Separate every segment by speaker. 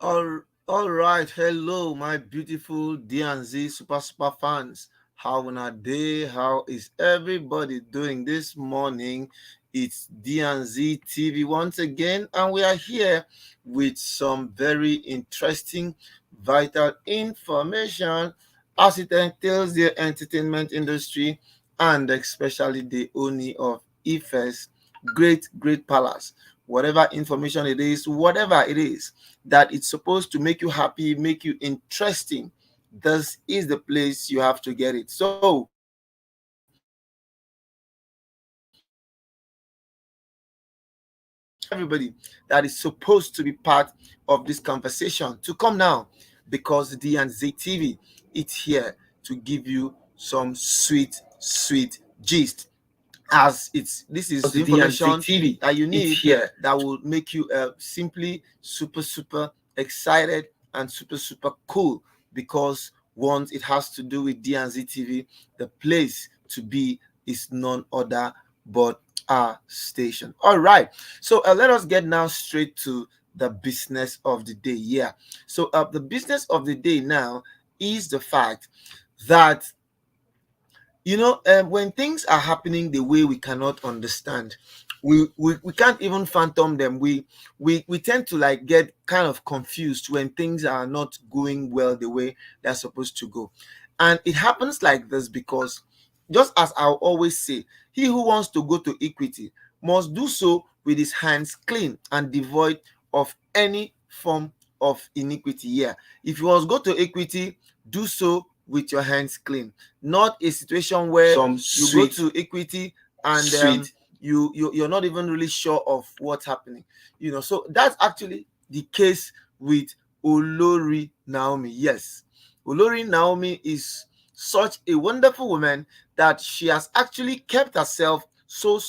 Speaker 1: All right. Hello, my beautiful D&Z super fans. How on a day? How is everybody doing this morning? It's D&Z TV once again, and we are here with some very interesting, vital information as it entails the entertainment industry and especially the Ooni of Ife's great palace. Whatever information it is, whatever it is that it's supposed to make you happy, make you interesting, this is the place you have to get it. So, everybody that is supposed to be part of this conversation, to come now, because D&Z TV, it's here to give you some sweet gist, as this is the information that you need that will make you simply super excited and super cool, because once it has to do with D&Z TV, the place to be is none other but our station. All right, so let us get now straight to the business of the day. Yeah, so the business of the day now is the fact that when things are happening the way we cannot understand, we can't even phantom them. We tend to like get kind of confused when things are not going well the way they're supposed to go. And it happens like this because, just as I'll always say, he who wants to go to equity must do so with his hands clean and devoid of any form of iniquity. Yeah, if you must go to equity, do so with your hands clean, not a situation where you go to equity and you're not even really sure of what's happening. So that's actually the case with Olori Naomi. Yes, Olori Naomi is such a wonderful woman that she has actually kept herself so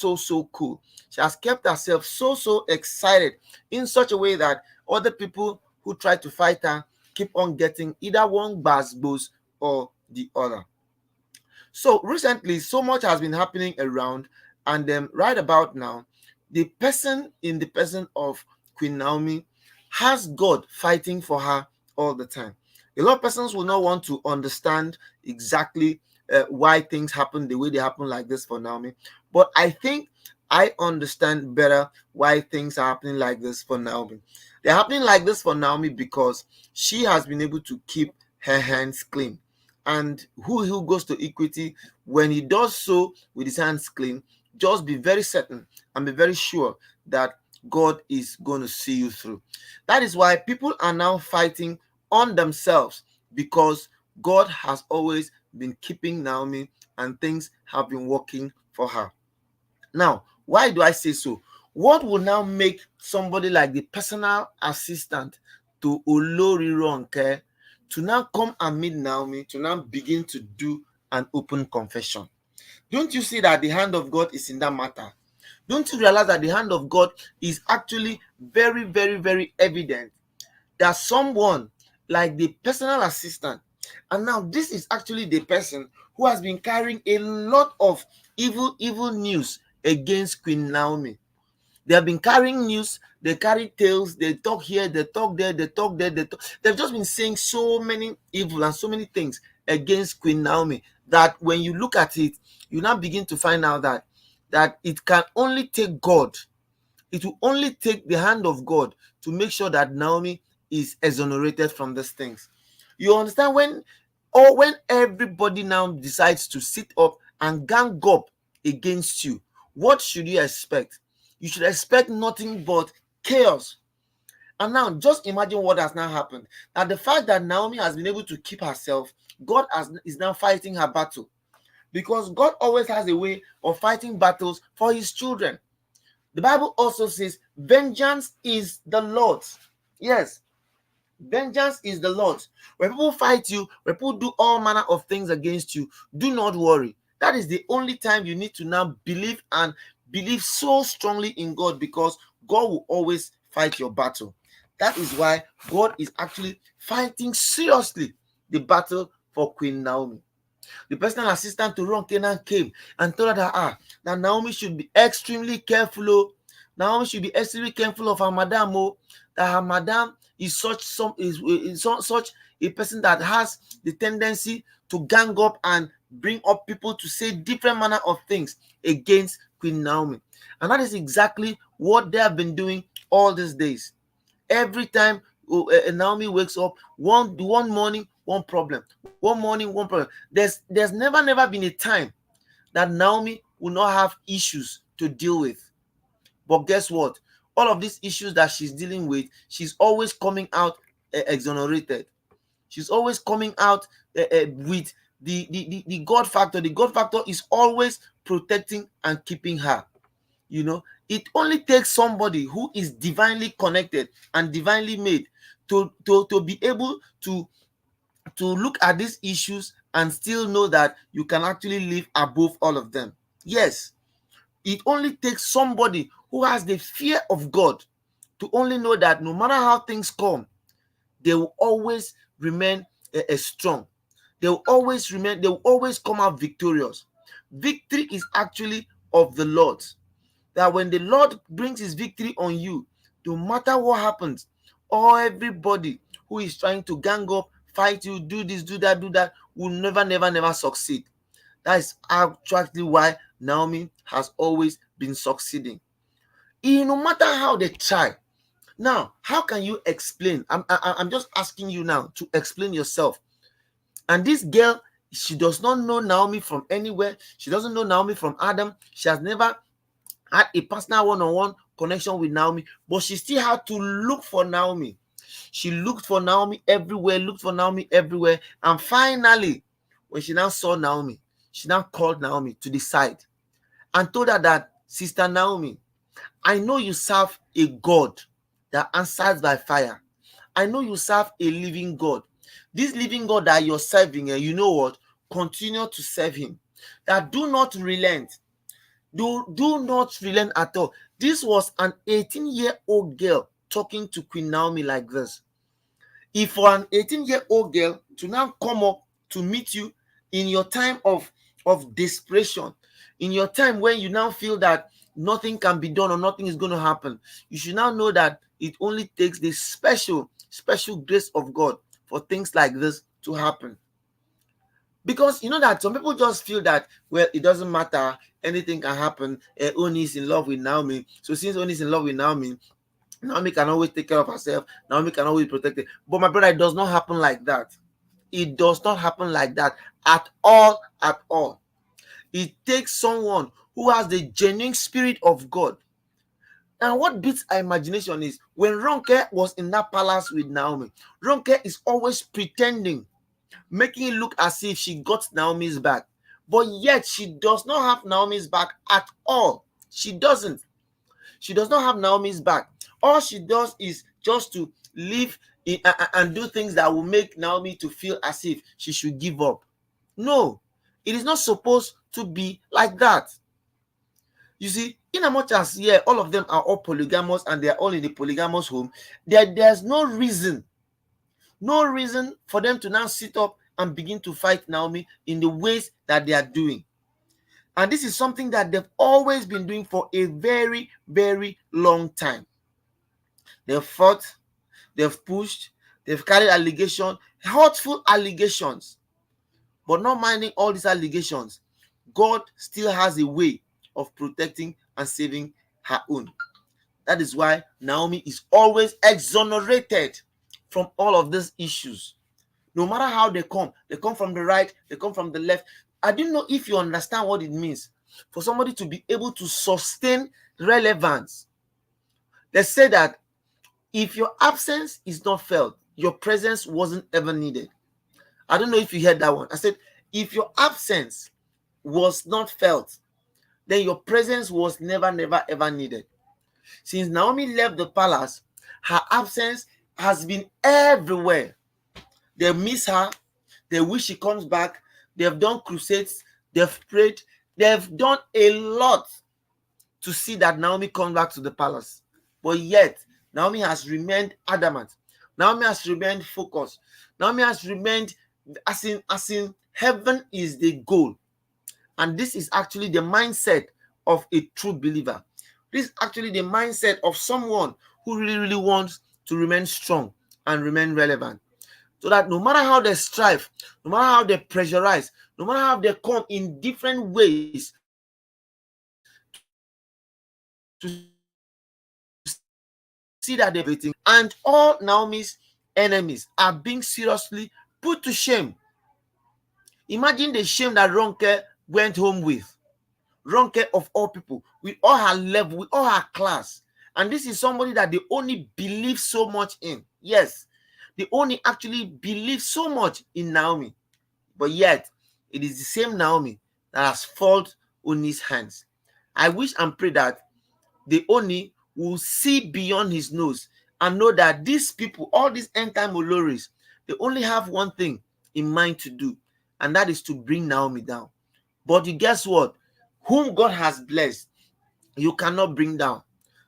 Speaker 1: cool. She has kept herself so excited in such a way that other people who try to fight her keep on getting either one boost or the other. So recently, so much has been happening around, and right about now, the person of Queen Naomi has God fighting for her all the time. A lot of persons will not want to understand exactly why things happen the way they happen like this for Naomi, but I think I understand better why things are happening like this for Naomi. They're happening like this for Naomi because she has been able to keep her hands clean. And who goes to equity, when he does so with his hands clean, just be very certain and be very sure that God is going to see you through. That is why people are now fighting on themselves, because God has always been keeping Naomi and things have been working for her. Now, why do I say so? What will now make somebody like the personal assistant to Olori Ronke to now come and meet Naomi to now begin to do an open confession? Don't you see that the hand of God is in that matter? Don't you realize that the hand of God is actually very evident? That someone like the personal assistant, and now this is actually the person who has been carrying a lot of evil news against Queen Naomi. They have been carrying news, they carry tales, they talk here, they talk there, they talk there, they've just been saying so many evil and so many things against Queen Naomi that when you look at it, you now begin to find out that it can only take God. It will only take the hand of God to make sure that Naomi is exonerated from these things. You understand? When everybody now decides to sit up and gang up against you, what should you expect? You should expect nothing but chaos. And now just imagine what has now happened. Now the fact that Naomi has been able to keep herself, God is now fighting her battle. Because God always has a way of fighting battles for his children. The Bible also says, vengeance is the Lord's. Yes, vengeance is the Lord's. When people fight you, when people do all manner of things against you, do not worry. That is the only time you need to now believe, and believe so strongly in God, because God will always fight your battle. That is why God is actually fighting seriously the battle for Queen Naomi. The personal assistant to Ronke came and told her that Naomi should be extremely careful. Naomi should be extremely careful of her madam. that her madam is such a person that has the tendency to gang up and bring up people to say different manner of things against Queen Naomi. And that is exactly what they have been doing all these days. Every time Naomi wakes up, one morning, one problem. One morning, one problem. There's never been a time that Naomi will not have issues to deal with. But guess what? All of these issues that she's dealing with, she's always coming out exonerated. She's always coming out with the God factor. The God factor is always protecting and keeping her. You know, it only takes somebody who is divinely connected and divinely made to be able to look at these issues and still know that you can actually live above all of them. Yes, it only takes somebody who has the fear of God to only know that no matter how things come, they will always remain strong. They will always come out victorious. Victory is actually of the Lord. That when the Lord brings his victory on you, no matter what happens, or everybody who is trying to gang up, fight you, do this, do that, will never succeed. That is actually why Naomi has always been succeeding. No matter how they try. Now, how can you explain? I'm just asking you now to explain yourself. And this girl, she does not know Naomi from anywhere. She doesn't know Naomi from Adam. She has never had a personal one-on-one connection with Naomi, but she still had to look for Naomi. She looked for Naomi everywhere, and finally, when she now saw Naomi, she now called Naomi to the side and told her that, Sister Naomi, I know you serve a God that answers by fire. I know you serve a living God. This living God that you're serving, and you know what? Continue to serve him. That do not relent. Do not relent at all. This was an 18-year-old girl talking to Queen Naomi like this. If for an 18-year-old girl to now come up to meet you in your time of desperation, in your time when you now feel that nothing can be done or nothing is going to happen, you should now know that it only takes the special grace of God for things like this to happen. Because you know that some people just feel that, well, it doesn't matter, anything can happen. Ooni is in love with Naomi, so since Ooni is in love with Naomi, Naomi can always take care of herself. Naomi can always protect it. But my brother, it does not happen like that. It does not happen like that at all, at all. It takes someone who has the genuine spirit of God. And what beats our imagination is when Ronke was in that palace with Naomi, Ronke is always pretending, making it look as if she got Naomi's back. But yet she does not have Naomi's back at all. She doesn't. She does not have Naomi's back. All she does is just to live and do things that will make Naomi to feel as if she should give up. No, it is not supposed to be like that. You see, in as much as, yeah, all of them are all polygamous and they are all in the polygamous home, there's no reason for them to now sit up and begin to fight Naomi in the ways that they are doing. And this is something that they've always been doing for a very, very long time. They've fought, they've pushed, they've carried allegations, hurtful allegations. But not minding all these allegations, God still has a way of protecting and saving her own. That is why Naomi is always exonerated from all of these issues. No matter how they come from the right, they come from the left. I don't know if you understand what it means for somebody to be able to sustain relevance. They say that if your absence is not felt, your presence wasn't ever needed. I don't know if you heard that one. I said, if your absence was not felt, then your presence was never ever needed. Since Naomi left the palace, her absence has been everywhere. They miss her. They wish she comes back. They've done crusades. They've prayed. They've done a lot to see that Naomi comes back to the palace. But yet, Naomi has remained adamant. Naomi has remained focused. Naomi has remained as in heaven is the goal. And this is actually the mindset of a true believer. This is actually the mindset of someone who really wants to remain strong and remain relevant. So that no matter how they strive, no matter how they pressurize, no matter how they come in different ways to see that they're waiting, and all Naomi's enemies are being seriously put to shame. Imagine the shame that Ronke went home with. Ronke of all people, with all her level, with all her class. And this is somebody that the Ooni believes so much in. Yes, the Ooni actually believes so much in Naomi. But yet, it is the same Naomi that has fallen Ooni's hands. I wish and pray that the Ooni will see beyond his nose and know that these people, all these end-time Oloris, they only have one thing in mind to do, and that is to bring Naomi down. But you guess what? Whom God has blessed, you cannot bring down.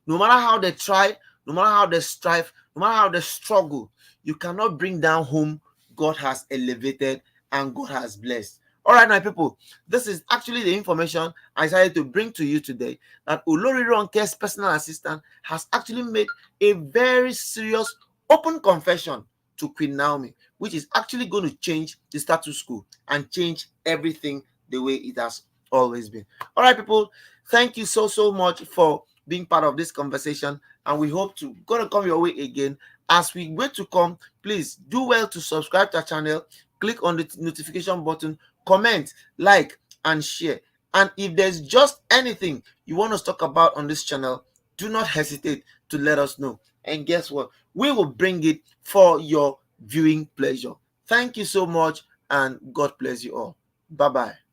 Speaker 1: No matter how they try, no matter how they strive, no matter how they struggle, you cannot bring down whom God has elevated and God has blessed. All right, my people, this is actually the information I decided to bring to you today, that Olori Ronke's personal assistant has actually made a very serious open confession to Queen Naomi, which is actually going to change the status quo and change everything the way it has always been. All right, people, thank you so much for being part of this conversation, and we hope to gonna come your way again. As we wait to come, please do well to subscribe to our channel, click on the notification button, comment, like, and share. And if there's just anything you want us to talk about on this channel, do not hesitate to let us know. And guess what? We will bring it for your viewing pleasure. Thank you so much, and God bless you all. Bye-bye.